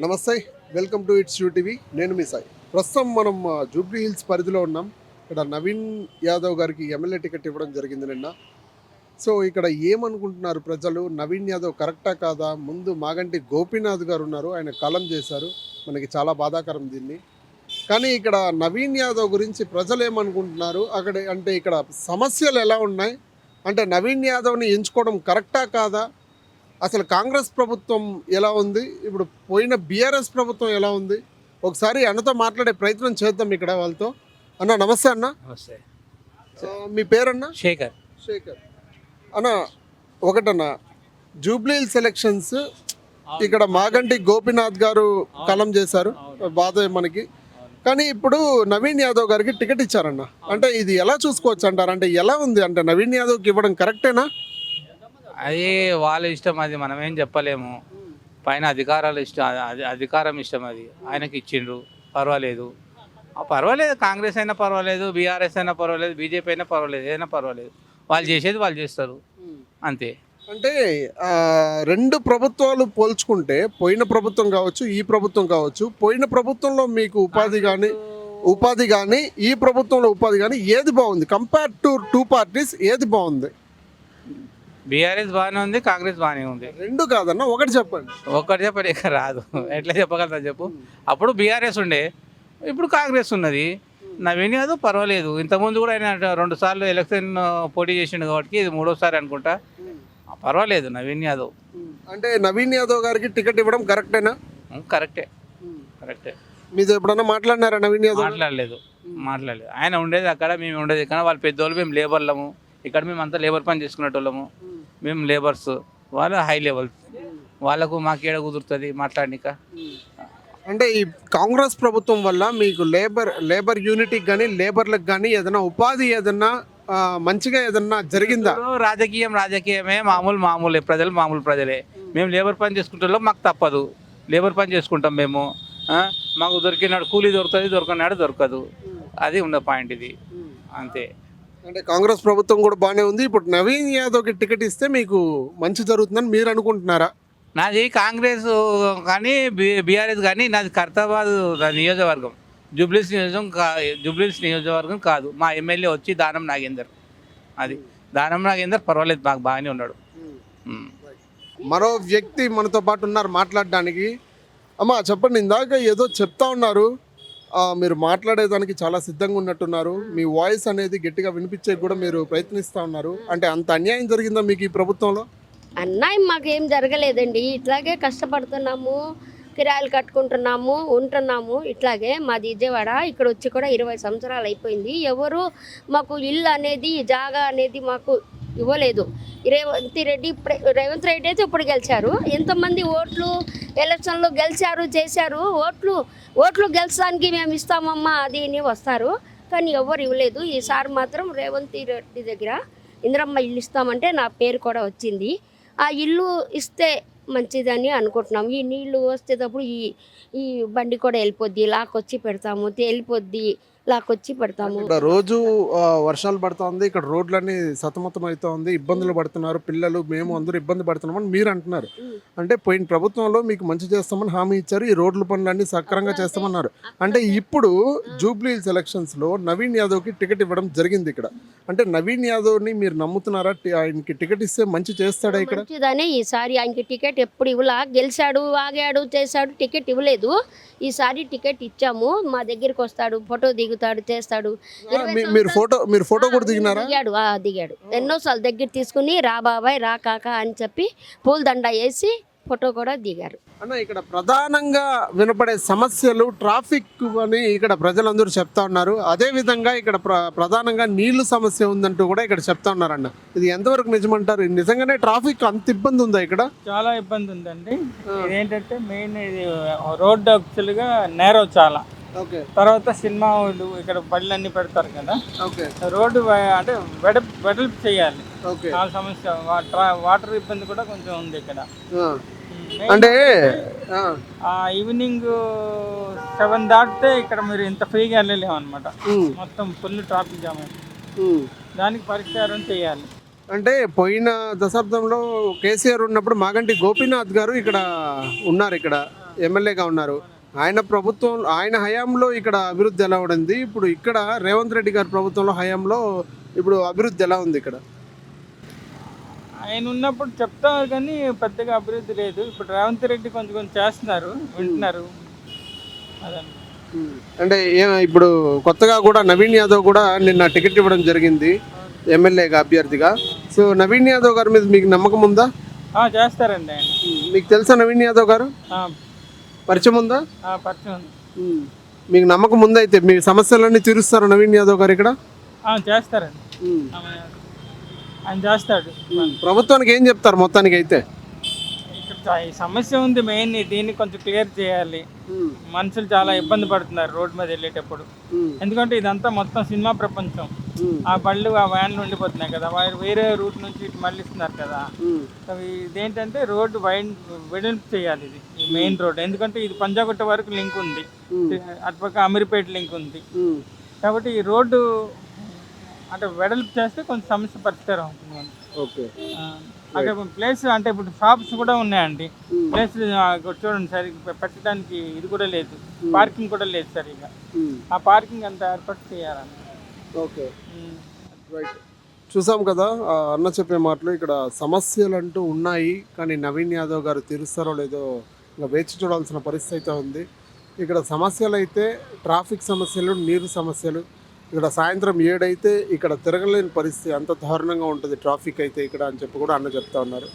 నమస్తే, welcome to it's TV. నేను మీ సాయి. ప్రస్తుతం మనం జూబ్లీ హిల్స్ పరిధిలో ఉన్నాం. ఇక్కడ నవీన్ యాదవ్ గారికి ఎమ్మెల్యే టికెట్ ఇవ్వడం జరిగింది నిన్న. సో ఇక్కడ ఏమనుకుంటున్నారు ప్రజలు? నవీన్ యాదవ్ కరెక్టా కాదా? ముందు మాగంటి గోపీనాథ్ గారు ఉన్నారు, ఆయన కలం చేశారు. మనకి చాలా బాధాకరం దీన్ని. కానీ ఇక్కడ నవీన్ యాదవ్ గురించి ప్రజలు ఏమనుకుంటున్నారు? అక్కడ అంటే ఇక్కడ సమస్యలు ఎలా ఉన్నాయి? అంటే నవీన్ యాదవ్ని ఎంచుకోవడం కరెక్టా కాదా? అసలు కాంగ్రెస్ ప్రభుత్వం ఎలా ఉంది, ఇప్పుడు పోయిన బీఆర్ఎస్ ప్రభుత్వం ఎలా ఉంది? ఒకసారి అన్నతో మాట్లాడే ప్రయత్నం చేద్దాం ఇక్కడ వాళ్ళతో. అన్న నమస్తే. అన్న నమస్తే. మీ పేరన్నా? శేఖర్. శేఖర్ అన్న, ఒకటన్న, జూబ్లీ హిల్స్ ఎలక్షన్స్ ఇక్కడ మాగంటి గోపీనాథ్ గారు కలం చేశారు, బాధ మనకి. కానీ ఇప్పుడు నవీన్ యాదవ్ గారికి టికెట్ ఇచ్చారన్న. అంటే ఇది ఎలా చూసుకోవచ్చు అంటారు? అంటే ఎలా ఉంది? అంటే నవీన్ యాదవ్కి ఇవ్వడం కరెక్టేనా? అది వాళ్ళ ఇష్టం, అది మనం ఏం చెప్పలేము. పైన అధికారాలు ఇష్టం, అధికారం ఇష్టం, అది ఆయనకి ఇచ్చిండ్రు, పర్వాలేదు. పర్వాలేదు, కాంగ్రెస్ అయినా పర్వాలేదు, బీఆర్ఎస్ అయినా పర్వాలేదు, బీజేపీ అయినా పర్వాలేదు, ఏదైనా పర్వాలేదు. వాళ్ళు చేసేది వాళ్ళు చేస్తారు, అంతే. అంటే రెండు ప్రభుత్వాలు పోల్చుకుంటే, పోయిన ప్రభుత్వం కావచ్చు, ఈ ప్రభుత్వం కావచ్చు, పోయిన ప్రభుత్వంలో మీకు ఉపాధి కానీ ఈ ప్రభుత్వంలో ఉపాధి కానీ ఏది బాగుంది? కంపేర్ టు టూ పార్టీస్ ఏది బాగుంది? బీఆర్ఎస్ బాగానే ఉంది, కాంగ్రెస్ బాగానే ఉంది. రెండు కాదన్న, ఒకటి చెప్పండి. ఒక్కటి చెప్పండి, ఇక్కడ రాదు. ఎట్లా చెప్పగలుగుతా చెప్పు? అప్పుడు బీఆర్ఎస్ ఉండే, ఇప్పుడు కాంగ్రెస్ ఉన్నది. నవీన్ యాదవ్ పర్వాలేదు. ఇంతకుముందు కూడా ఆయన 2 సార్లు ఎలక్షన్ పోటీ చేసిండు కాబట్టి ఇది 3వసారి అనుకుంటా. పర్వాలేదు నవీన్ యాదవ్. అంటే నవీన్ యాదవ్ గారికి టికెట్ ఇవ్వడం కరెక్టేనా? కరెక్టే. మీతో ఎప్పుడన్నా మాట్లాడినారా నవీన్ యాదవ్? మాట్లాడలేదు. ఆయన ఉండేది అక్కడ, మేము ఉండేది ఇక్కడ. వాళ్ళ పెద్దోళ్ళు, మేము లేబర్లము. ఇక్కడ మేము అంతా లేబర్ పని చేసుకునేటోళ్ళము. మేము లేబర్స్, వాళ్ళు హై లెవెల్. వాళ్ళకు మాకు ఏడ కుదురుతుంది మాట్లాడనిక. అంటే ఈ కాంగ్రెస్ ప్రభుత్వం వల్ల మీకు లేబర్ యూనిటీకి కానీ లేబర్లకు కానీ ఏదైనా ఉపాధి ఏదన్నా మంచిగా ఏదన్నా జరిగిందా? రాజకీయమే. మామూలే, ప్రజలు మామూలు ప్రజలే. మేము లేబర్ పని చేసుకుంటాం, మాకు తప్పదు. లేబర్ పని చేసుకుంటాం మేము. మాకు దొరికినాడు కూలీ దొరుకుతుంది, దొరకనాడు దొరకదు. అది ఉన్న పాయింట్ ఇది, అంతే. అంటే కాంగ్రెస్ ప్రభుత్వం కూడా బాగానే ఉంది. ఇప్పుడు నవీన్ యాదవ్కి టికెట్ ఇస్తే మీకు మంచి జరుగుతుందని మీరు అనుకుంటున్నారా? నాది కాంగ్రెస్ కానీ బీఆర్ఎస్ కానీ, నాది ఖైరతాబాద్ నియోజకవర్గం, జూబ్లీహిల్స్ నియోజకవర్గం కాదు. మా ఎమ్మెల్యే వచ్చి దానం నాగేందర్. అది దానం నాగేందర్ పర్వాలేదు, మాకు బాగానే ఉన్నాడు. మరో వ్యక్తి మనతో పాటు ఉన్నారు మాట్లాడడానికి. అమ్మా చెప్పండి, ఇందాక ఏదో చెప్తా ఉన్నారు, మీరు మాట్లాడేదానికి చాలా సిద్ధంగా ఉన్నట్టున్నారు. మీ వాయిస్ అనేది గట్టిగా వినిపించే కూడా మీరు ప్రయత్నిస్తూ ఉన్నారు. అంటే అంత అన్యాయం జరిగిందా మీకు ఈ ప్రభుత్వంలో? అన్యాయం మాకేం జరగలేదండి. ఇట్లాగే కష్టపడుతున్నాము, కిరాయిలు కట్టుకుంటున్నాము, ఉంటున్నాము. ఇట్లాగే మాది విజయవాడ. ఇక్కడ వచ్చి కూడా 20 సంవత్సరాలు అయిపోయింది. ఎవరు మాకు ఇల్లు అనేది, జాగా అనేది మాకు ఇవ్వలేదు. రేవంత్ రెడ్డి అయితే ఇప్పుడు గెలిచారు. ఎంతమంది ఓట్లు ఎలక్షన్లో గెలిచారు, చేశారు. ఓట్లు గెలిచడానికి మేము ఇస్తామమ్మా అది అని వస్తారు, కానీ ఎవరు ఇవ్వలేదు. ఈసారి మాత్రం రేవంత్ రెడ్డి దగ్గర ఇందిరమ్మ ఇల్లు ఇస్తామంటే నా పేరు కూడా వచ్చింది. ఆ ఇల్లు ఇస్తే మంచిదని అనుకుంటున్నాం. ఈ నీళ్లు వచ్చేటప్పుడు ఈ బండి కూడా వెళ్ళిపోద్ది, లాక్కొచ్చి పెడతాము, వెళ్ళిపోద్ది, లాక్కొచ్చి పెడతాము. రోజు వర్షాలు పడుతుంది, ఇక్కడ రోడ్లన్నీ సతమతం అవుతుంది, ఇబ్బందులు పడుతున్నారు పిల్లలు, మేము అందరూ ఇబ్బంది పడుతున్నామని మీరు అంటున్నారు. అంటే పోయిన ప్రభుత్వంలో మీకు మంచి చేస్తామని హామీ ఇచ్చారు, ఈ రోడ్ల పనులన్నీ సక్రమంగా చేస్తామన్నారు. అంటే ఇప్పుడు జూబ్లీ హిల్స్ ఎలక్షన్స్లో నవీన్ యాదవ్కి టికెట్ ఇవ్వడం జరిగింది ఇక్కడ. అంటే నవీన్ యాదవ్ని మీరు నమ్ముతున్నారా? ఆయనకి టికెట్ ఇస్తే మంచి చేస్తాడా ఇక్కడ? మంచిదని ఈసారి ఆయనకి టికెట్ ఎప్పుడు ఇవ్వలా. గెలిచాడు, ఆగాడు, చేశాడు, టికెట్ ఇవ్వలేదు. ఈసారి టికెట్ ఇచ్చాము. మా దగ్గరికి వస్తాడు, ఫోటో దిగుతాడు, చేస్తాడు. మీరు ఫోటో కూడా దిగినారా? దిగాడు. ఎన్నోసార్లు దగ్గర తీసుకుని రా బాబాయ్, రా కాక అని చెప్పి పూలదండ వేసి ఫోటో కూడా దిగారు. అన్న, ఇక్కడ ప్రధానంగా వినపడే సమస్యలు ట్రాఫిక్ అని ఇక్కడ ప్రజలందరూ చెప్తా ఉన్నారు. అదే విధంగా ఇక్కడ ప్రధానంగా నీళ్లు సమస్య ఉందంటూ కూడా ఇక్కడ చెప్తా ఉన్నారన్న. ఇది ఎంతవరకు నిజమంటారు? నిజంగానే ట్రాఫిక్ అంత ఇబ్బంది ఉందా ఇక్కడ? చాలా ఇబ్బంది ఉందండి. ఏంటంటే మెయిన్ ఇది రోడ్డు యాక్చువల్గా నేరో చాలా. తర్వాత సినిమా ఇక్కడ బళ్ళన్నీ పెడతారు కదా, రోడ్డు అంటే వెడల్పు చేయాలి. చాలా సమస్య. వాటర్ ఇబ్బంది కూడా కొంచెం ఉంది ఇక్కడ. అంటే ఈవినింగ్ 7 దాటితే ఇక్కడ మీరు ఇంత ఫ్రీగా వెళ్ళలేము అనమాట. మొత్తం ఫుల్ ట్రాఫిక్ జామ్ అయింది. దానికి పరిష్కారం చేయాలి. అంటే పోయిన దశాబ్దంలో కేసీఆర్ ఉన్నప్పుడు మాగంటి గోపీనాథ్ గారు ఇక్కడ ఉన్నారు. ఇక్కడ ఎమ్మెల్యేగా ఉన్నారు. ఆయన ప్రభుత్వం ఆయన హయాంలో ఇక్కడ అభివృద్ధి ఎలా ఉంది, ఇప్పుడు ఇక్కడ రేవంత్ రెడ్డి గారి ప్రభుత్వంలో హయాంలో ఇప్పుడు అభివృద్ధి ఎలా ఉంది ఇక్కడ? ఆయన ఉన్నప్పుడు చెప్తారు కానీ పెద్దగా అభివృద్ధి లేదు. ఇప్పుడు రేవంత్ రెడ్డి కొంచెం కొంచెం చేస్తున్నారు, వింటున్నారు. అదండి. అంటే ఇప్పుడు కొత్తగా కూడా నవీన్ యాదవ్ కూడా నిన్న టికెట్ ఇవ్వడం జరిగింది ఎమ్మెల్యేగా అభ్యర్థిగా. సో నవీన్ యాదవ్ గారి మీద మీకు నమ్మకం ఉందా? చేస్తారండి ఆయన. మీకు తెలుసా నవీన్ యాదవ్ గారు? పరిచయం ఉందా? పరిచయం ఉంది. మీకు నమ్మకం ఉందా? అయితే మీ సమస్యలన్నీ తీరుస్తారు నవీన్ యాదవ్ గారు ఇక్కడ? చేస్తారండి. ఆయన చేస్తాడు. ప్రభుత్వానికి ఏం చెప్తారు మొత్తానికి అయితే? ఇక్కడ ఈ సమస్య ఉంది మెయిన్, దీన్ని కొంచెం క్లియర్ చేయాలి. మనుషులు చాలా ఇబ్బంది పడుతున్నారు రోడ్ మీద వెళ్ళేటప్పుడు. ఎందుకంటే ఇదంతా మొత్తం సినిమా ప్రపంచం. ఆ బళ్ళు ఆ వ్యాన్లు ఉండిపోతున్నాయి కదా, వారు వేరే రూట్ నుంచి ఇటు మళ్ళిస్తున్నారు కదా. సో ఇదేంటంటే రోడ్డు వెడల్పు చేయాలి ఇది, ఈ మెయిన్ రోడ్. ఎందుకంటే ఇది పంజాగుట్ట వరకు లింక్ ఉంది, అటుపక్క అమీర్పేట లింక్ ఉంది. కాబట్టి ఈ రోడ్డు అంటే వెడల్పు చేస్తే కొంచెం సమస్య పరిష్కారం అవుతుంది. ఓకే. అక్కడ ప్లేస్ అంటే ఇప్పుడు షాప్స్ కూడా ఉన్నాయండి. ప్లేస్ చూడండి సరిగ్గా పెట్టడానికి ఇది కూడా లేదు, పార్కింగ్ కూడా లేదు సరిగ్గా. ఆ పార్కింగ్ అంతా ఏర్పాటు చేయాలండి. Okay, right. చూసాం కదా అన్న చెప్పే మాటలు. ఇక్కడ సమస్యలు అంటూ ఉన్నాయి, కానీ నవీన్ యాదవ్ గారు తీరుస్తారో లేదో ఇంకా వేచి చూడాల్సిన పరిస్థితి అయితే ఉంది. ఇక్కడ సమస్యలు అయితే ట్రాఫిక్ సమస్యలు, నీరు సమస్యలు. ఇక్కడ సాయంత్రం 7 అయితే ఇక్కడ తిరగలేని పరిస్థితి, అంత దారుణంగా ఉంటుంది ట్రాఫిక్ అయితే ఇక్కడ అని చెప్పి కూడా అన్న చెప్తా ఉన్నారు.